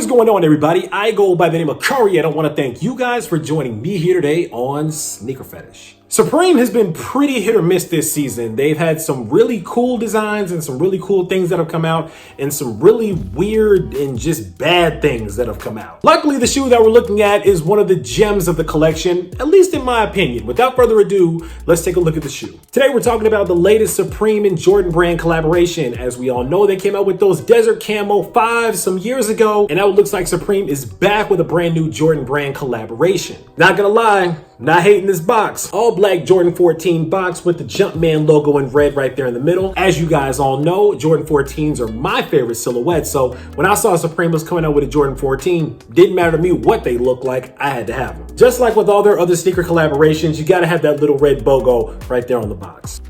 is going on, everybody? I go by the name of Curry, and I want to thank you guys for joining me here today on SneakerPhetish. Supreme has been pretty hit or miss this season. They've had some really cool designs and some really cool things that have come out, and some really weird and just bad things that have come out. Luckily, the shoe that we're looking at is one of the gems of the collection, at least in my opinion. Without further ado, let's take a look at the shoe. Today, we're talking about the latest Supreme and Jordan brand collaboration. As we all know, they came out with those Desert Camo 5s some years ago, and now it looks like Supreme is back with a brand new Jordan brand collaboration. Not gonna lie, not hating this box. All black Jordan 14 box with the Jumpman logo in red right there in the middle. As you guys all know, Jordan 14s are my favorite silhouette, so when I saw Supreme was coming out with a Jordan 14, didn't matter to me what they look like, I had to have them. Just like with all their other sneaker collaborations, you gotta have that little red BOGO right there on the box.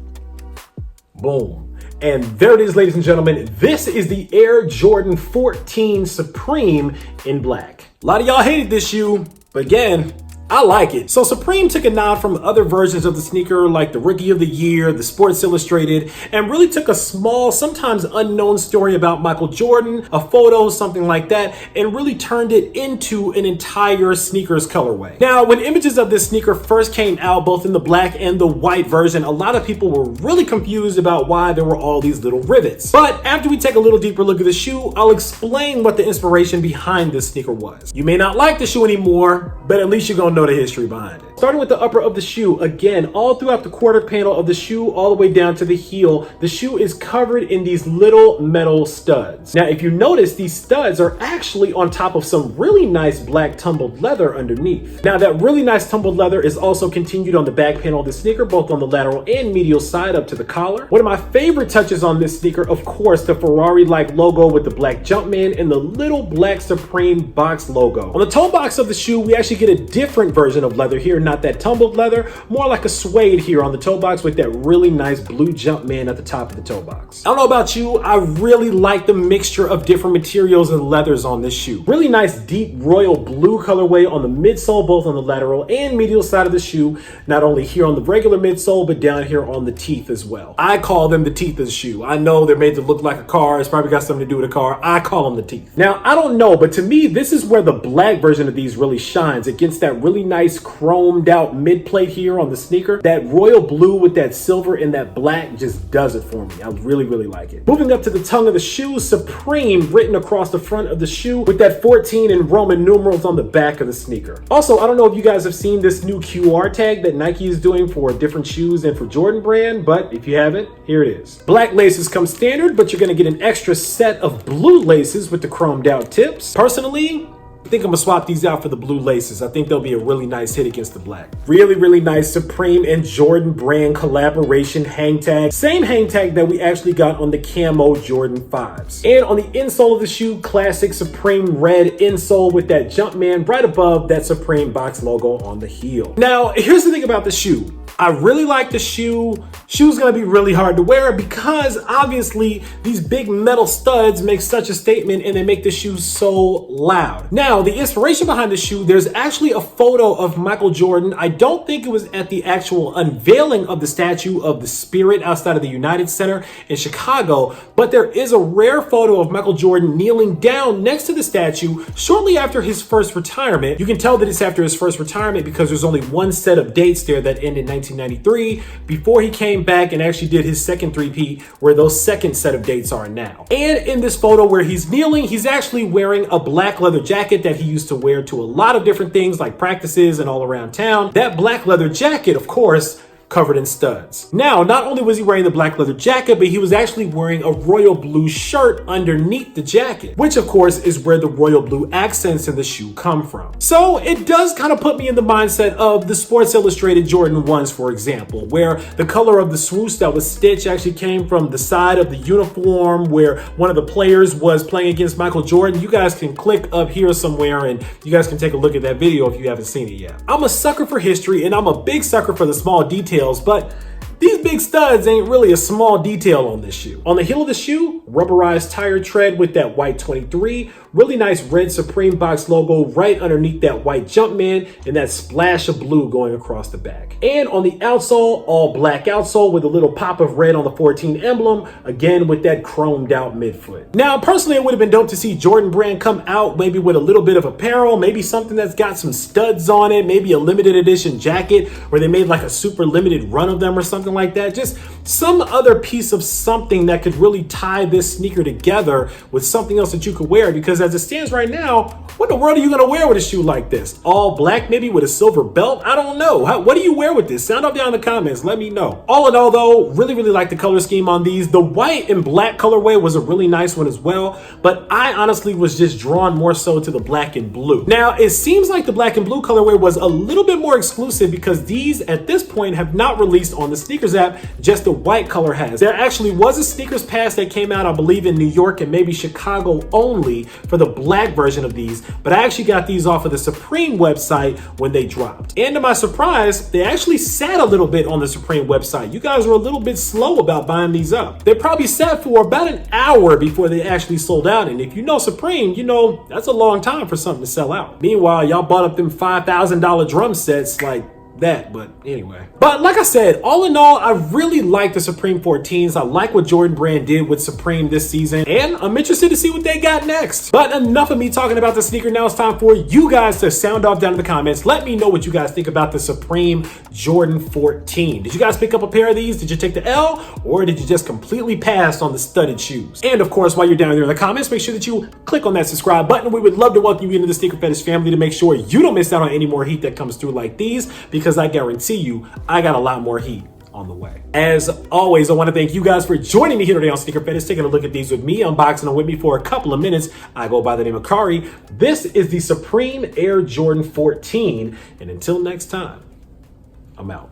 Boom. And there it is, ladies and gentlemen. This is the Air Jordan 14 Supreme in black. A lot of y'all hated this shoe, but again, I like it. So Supreme took a nod from other versions of the sneaker like the Rookie of the Year, the Sports Illustrated, and really took a small, sometimes unknown story about Michael Jordan, a photo, something like that, and really turned it into an entire sneakers colorway. Now, when images of this sneaker first came out, both in the black and the white version, a lot of people were really confused about why there were all these little rivets. But after we take a little deeper look at the shoe, I'll explain what the inspiration behind this sneaker was. You may not like the shoe anymore, but at least you're gonna know the history behind it. Starting with the upper of the shoe, again, all throughout the quarter panel of the shoe, all the way down to the heel, the shoe is covered in these little metal studs. Now, if you notice, these studs are actually on top of some really nice black tumbled leather underneath. Now, that really nice tumbled leather is also continued on the back panel of the sneaker, both on the lateral and medial side up to the collar. One of my favorite touches on this sneaker, of course, the Ferrari-like logo with the black Jumpman and the little black Supreme box logo. On the toe box of the shoe, we actually get a different version of leather here, not that tumbled leather, more like a suede here on the toe box with that really nice blue Jumpman at the top of the toe box. I don't know about you, I really like the mixture of different materials and leathers on this shoe. Really nice deep royal blue colorway on the midsole, both on the lateral and medial side of the shoe, not only here on the regular midsole, but down here on the teeth as well. I call them the teeth of the shoe. I know they're made to look like a car, it's probably got something to do with a car. I call them the teeth. Now, I don't know, but to me, this is where the black version of these really shines against that really nice chromed out mid plate here on the sneaker. That royal blue with that silver and that black just does it for me. I really like it. Moving up to the tongue of the shoe, Supreme written across the front of the shoe with that 14 in Roman numerals on the back of the sneaker. Also, I don't know if you guys have seen this new QR tag that Nike is doing for different shoes and for Jordan brand, but if you haven't, here it is. Black laces come standard, but you're gonna get an extra set of blue laces with the chromed out tips. Personally, I think I'm gonna swap these out for the blue laces. I think they'll be a really nice hit against the black. Really nice Supreme and Jordan brand collaboration hang tag. Same hang tag that we actually got on the Camo Jordan 5s. And on the insole of the shoe, classic Supreme red insole with that Jumpman right above that Supreme box logo on the heel. Now, here's the thing about the shoe. I really like the shoe. Shoe's gonna be really hard to wear because obviously these big metal studs make such a statement and they make the shoe so loud. Now, the inspiration behind the shoe, there's actually a photo of Michael Jordan. I don't think it was at the actual unveiling of the statue of the Spirit outside of the United Center in Chicago, but there is a rare photo of Michael Jordan kneeling down next to the statue shortly after his first retirement. You can tell that it's after his first retirement because there's only one set of dates there that end in 1993 before he came back and actually did his second three-peat where those second set of dates are now. And in this photo where he's kneeling, he's actually wearing a black leather jacket that he used to wear to a lot of different things like practices and all around town. That black leather jacket, of course, covered in studs. Now, not only was he wearing the black leather jacket, but he was actually wearing a royal blue shirt underneath the jacket, which of course is where the royal blue accents in the shoe come from. So it does kind of put me in the mindset of the Sports Illustrated Jordan 1s, for example, where the color of the swoosh that was stitched actually came from the side of the uniform where one of the players was playing against Michael Jordan. You guys can click up here somewhere and you guys can take a look at that video if you haven't seen it yet. I'm a sucker for history and I'm a big sucker for the small details, but These big studs ain't really a small detail on this shoe. On the heel of the shoe, rubberized tire tread with that white 23, really nice red Supreme box logo right underneath that white Jumpman, and that splash of blue going across the back. And on the outsole, all black outsole with a little pop of red on the 14 emblem, again with that chromed out midfoot. Now, personally, it would have been dope to see Jordan Brand come out maybe with a little bit of apparel, maybe something that's got some studs on it, maybe a limited edition jacket where they made like a super limited run of them or something like that. Just some other piece of something that could really tie this sneaker together with something else that you could wear, because as it stands right now, what in the world are you going to wear with a shoe like this? All black, maybe with a silver belt? I don't know. What do you wear with this? Sound off down in the comments. Let me know. All in all, though, really like the color scheme on these. The white and black colorway was a really nice one as well, but I honestly was just drawn more so to the black and blue. Now, it seems like the black and blue colorway was a little bit more exclusive because these, at this point, have not released on the Sneakers app. Just the white color has. There actually was a Sneakers Pass that came out, I believe, in New York and maybe Chicago only for the black version of these, but I actually got these off of the Supreme website when they dropped. And to my surprise, they actually sat a little bit on the Supreme website. You guys were a little bit slow about buying these up. They probably sat for about an hour before they actually sold out. And if you know Supreme, you know that's a long time for something to sell out. Meanwhile, y'all bought up them $5,000 drum sets like that, but anyway. But like I said, all in all, I really like the Supreme 14s. I like what Jordan Brand did with Supreme this season, and I'm interested to see what they got next. But enough of me talking about the sneaker. Now it's time for you guys to sound off down in the comments. Let me know what you guys think about the Supreme Jordan 14. Did you guys pick up a pair of these? Did you take the L, or did you just completely pass on the studded shoes? And of course, while you're down there in the comments, make sure that you click on that subscribe button. We would love to welcome you into the Sneaker Fetish family to make sure you don't miss out on any more heat that comes through like these, because I guarantee you, I got a lot more heat on the way. As always, I want to thank you guys for joining me here today on Sneaker Fetish, taking a look at these with me, unboxing them with me for a couple of minutes. I go by the name of Kari. This is the Supreme Air Jordan 14, and until next time, I'm out.